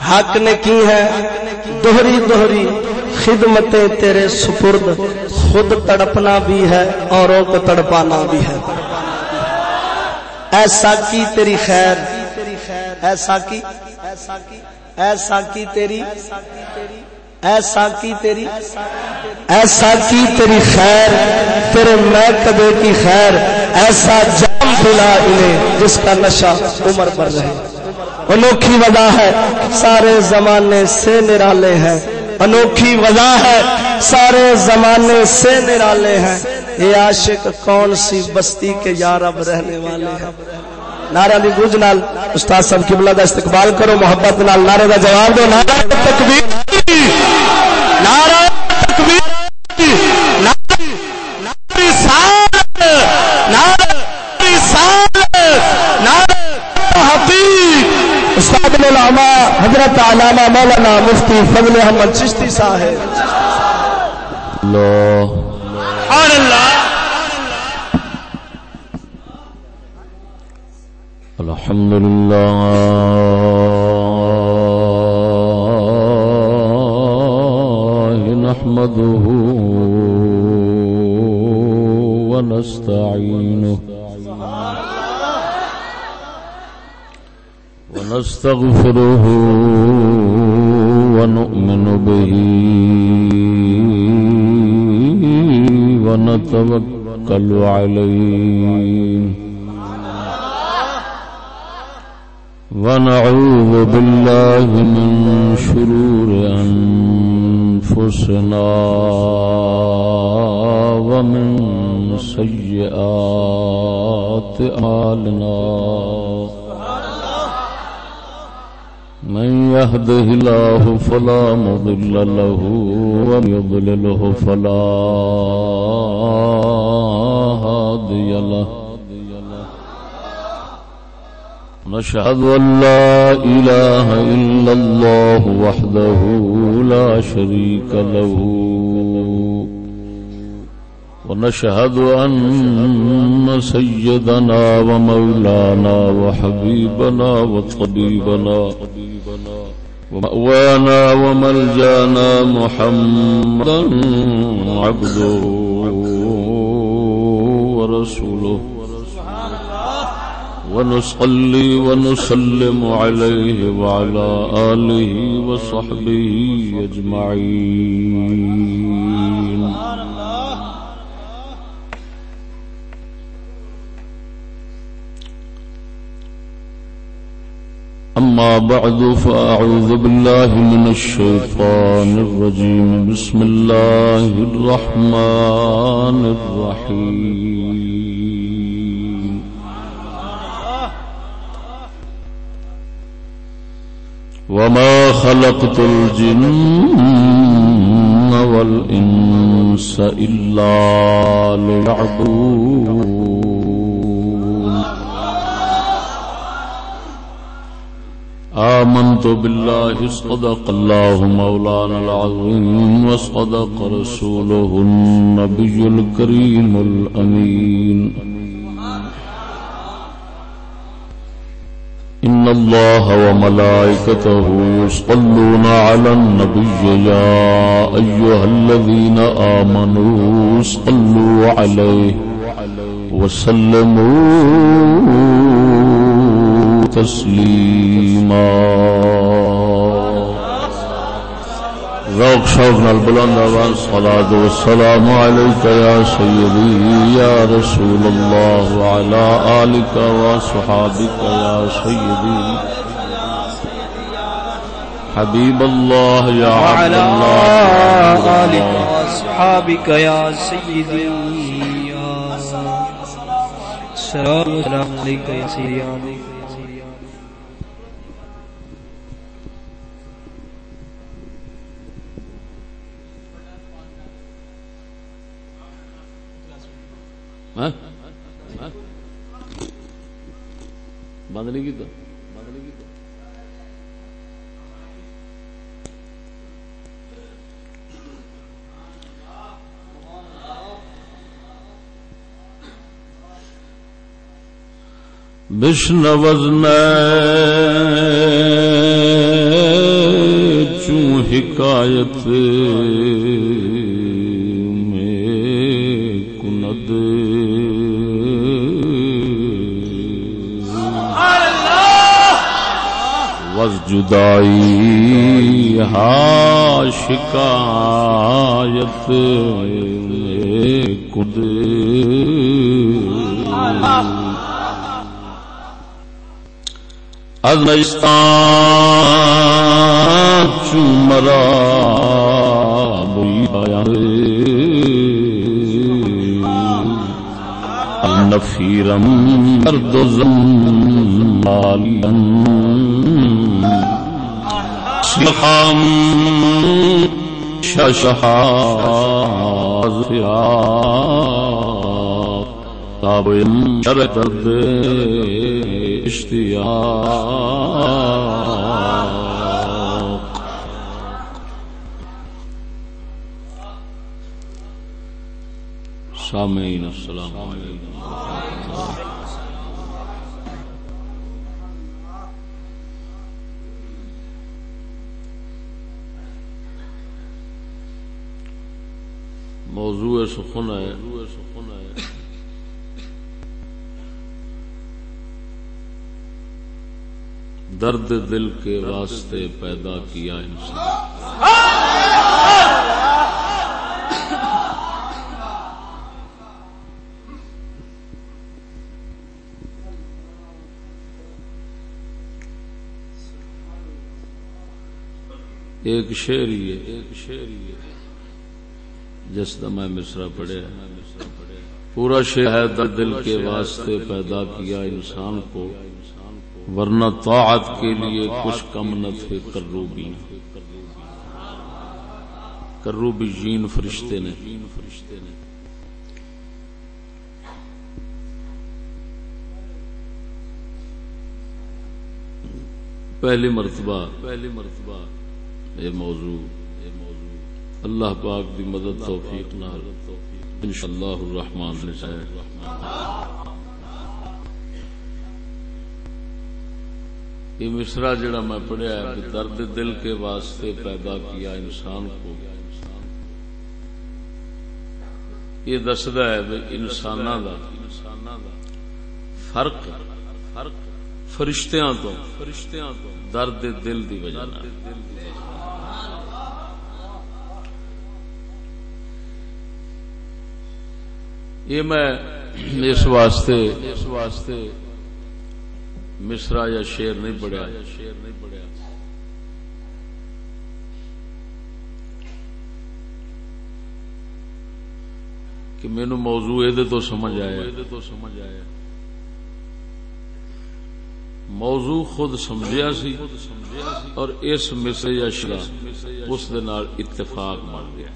حق نے کی ہے دوہری دوہری خدمتیں تیرے سپرد، خود تڑپنا بھی ہے اوروں کو تڑپانا بھی ہے۔ ایسا کی تیری خیر، ایسا کی تیری، ایسا کی تیری، ایسا کی تیری خیر، تیرے میں کبے کی خیر، ایسا جام پلا انہیں جس کا نشہ عمر پر رہے۔ انوکھی وجہ ہے سارے زمانے سے نرالے ہیں، انوکھی وجہ ہے سارے زمانے سے نرالے ہیں، یہ عاشق کون سی بستی کے یارب رہنے والے ہیں۔ نعرہ دی گونج نال استاد صاحب قبلہ دا استقبال کرو، محبت نال نعرے دا جواب دو۔ نعرہ تکبیر، نعرہ تکبیر، نعرہ رسالت، نعرہ رسالت، نعرہ حقیق۔ استاد العلماء حضرت علامہ مولانا مفتی فضل احمد چشتی صاحب۔ اللہ سبحان اللہ۔ الحمدللہ نحمده ونستعینه ونستغفره ونؤمن به ونتوکل علیه ونعوذ بالله من شرور أنفسنا ومن سيئات أعمالنا من يهده الله فلا مضل له ومن يضلله فلا هادي له نشهد أن لا إله إلا الله وحده لا شريك له ونشهد أن سيدنا ومولانا وحبيبنا وطبيبنا ومأوانا وملجانا محمدا عبده ورسوله ونصلي ونسلم عليه وعلى آله وصحبه أجمعين أما بعد فأعوذ بالله من الشيطان الرجيم بسم الله الرحمن الرحيم وما خلقت الجن والإنس إلا ليعبدون آمنت بالله صدق الله مولانا العظيم وصدق رسوله النبي الكريم الأمين إن الله وملائكته يصلون على النبي يا أيها الذين آمنوا صلوا عليه وسلموا تسليما ذوق شوق نال بلند آواز صلاة والسلام عليك يا سيدي يا رسول الله وعلى آلك وصحابك يا سيدي حبيب الله يا عبد الله وعلى آلك وصحابك يا سيدي يا سلام عليك يا سيدي بند نہیں کیتا بشنوزنا حکایت میں کند وز جدائی ہا شکایت میں کند از نیستان چمرا بوئی آیا نفیرم مرد و زمالین سخام ششحاز فیاق تابیم شرط دے اشتیاق سامعین السلام علیکم. موضوع سخن ہے درد دل کے واسطے پیدا کیا انسان. ایک شعر ہی ہے جس کا میں مصرع پڑھیا پورا شعر ہے درد دل کے واسطے پیدا کیا انسان کو ورنہ طاعت کے لیے کچھ کم نہ تھے کروبین فرشتے نے. پہلی مرتبہ یہ موضوع اللہ پاک دی مدد توفیق نال انشاءاللہ الرحمن ہے. یہ مصرع جڑا میں پڑھیا ہے کہ درد دل کے واسطے پیدا کیا انسان کو، یہ دسدا ہے کہ انساناں دا فرق فرشتیاں تو درد دل دی وجہ نال. یہ میں اس واسطے مصرع یا شعر نہیں پڑھیا کہ مینو موضوع یہ تو سمجھ آیا موضوع خود سمجھیا سی اور اس مصرع یا شعر اس دے نال اتفاق بن گیا.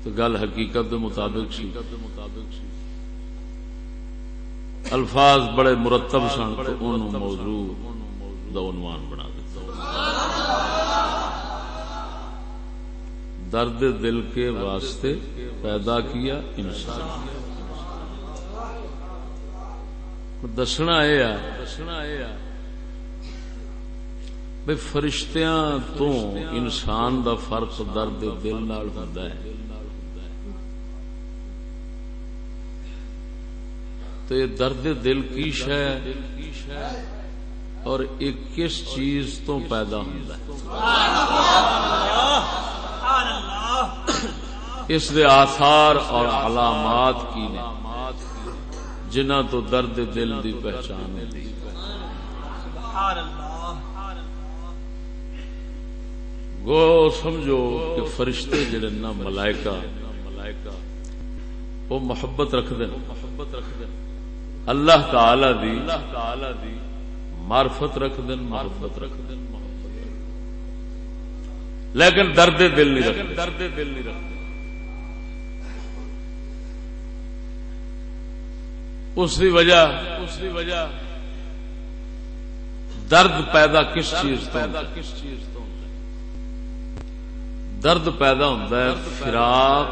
تو گل حقیقت دے مطابق سی، الفاظ بڑے مرتب سن تو انہوں موضوع دا عنوان بنا دیتا. درد دل کے واسطے پیدا کیا انسان. دسنا ہے بھئی فرشتیاں تو انسان دا فرق درد دل نال ہوندا ہے. تو یہ درد دل کی شے اور ایک کس چیز تو پیدا ہوتا ہے، اس دے آثار اور علامات کی نے جنہ تو درد دل دی پہچان دی. گو سمجھو کہ فرشتے جڑے نا ملائکہ وہ محبت رکھ دیں اللہ تعالی دی معرفت رکھ دیں محبت رکھ دیں لیکن درد دل نہیں رکھتے. اس دی وجہ درد پیدا کس چیز تو درد پیدا ہوتا ہے فراق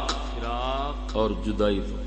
اور جدائی تو.